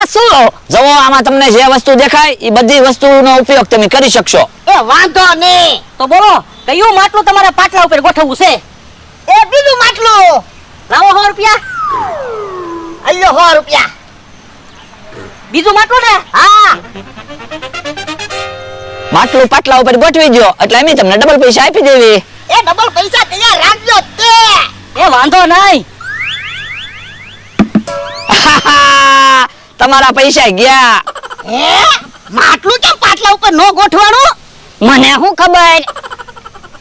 શું? જુઓ આમાં તમને જે વસ્તુ દેખાય એ બધી વસ્તુનો ઉપયોગ તમે કરી શકશો. એ વાંધો નહીં. તો બોલો કયું માટલું તમારા પાટલા ઉપર ગોઠવવું છે? એ બીજું માટલું. લાવો 100 રૂપિયા. અલ્યો 100 રૂપિયા. બીજું માટલું ને? હા. માટલું પાટલા ઉપર ગોઠવી દો એટલે અમે તમને ડબલ પૈસા આપી દેવી. એ ડબલ પૈસા તૈયાર રાખજો તે. એ વાંધો નહીં. તમારા પૈસા ગયા. હે માટલું કેમ પાટલા ઉપર નો ગોઠવાનું? મને શું ખબર?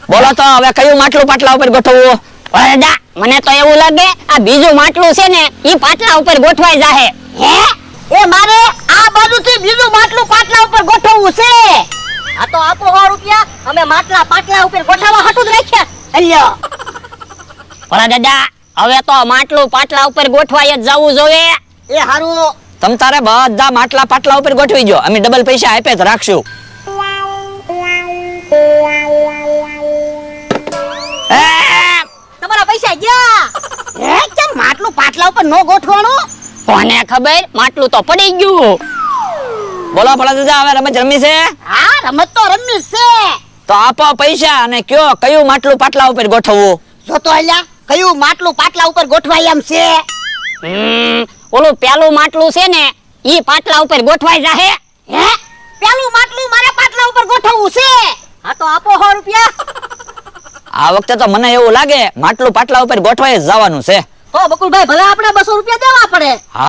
બોલો તો હવે કયું માટલું પાટલા ઉપર ગોઠવવું? વરદા મને તો એવું લાગે આ બીજું માટલું છે ને ઈ પાટલા ઉપર ગોઠવાઈ જાહે. હે એ મારે આ બાજુથી બીજું માટલું પાટલા ઉપર ગોઠવવું છે. આ તો આપો 100 રૂપિયા. અમે માટલા પાટલા ઉપર ગોઠવવા હાટું જ રાખ્યા. અલ્યો ઓલા દાદા હવે તો માટલું પાટલા ઉપર ગોઠવાઈ જ જવું જોઈએ. એ હારું. તમ તારે બધા માટલા પાટલા ઉપર ગોઠવી દો અમે ડબલ પૈસા આપે જ રાખશું. તમારા પૈસા ગયા. હે કેમ માટલું પાટલા ઉપર નો ગોઠવાનું? કોને ખબર માટલું તો પડી ગયું. બોલો ભલા દાદા હવે રમત રમી છે? હા રમત તો રમી છે. તો આપો પૈસા અને કયો કયું માટલું પાટલા ઉપર ગોઠવવું? જો તો અલ્યા કયું માટલું પાટલા ઉપર ગોઠવાય એમ છે. ઓલું પેલું માટલું છે ને ઈ પાટલા ઉપર ગોઠવાઈ જાહે. હે પેલું માટલું મારા પાટલા ઉપર ગોઠવવું છે. હા તો આપો 100 રૂપિયા. આ વખતે તો મને એવું લાગે માટલું પાટલા ઉપર ગોઠવાઈ જ જવાનું છે. તો બકુલભાઈ ભલે આપણે 200 રૂપિયા દેવા પડે.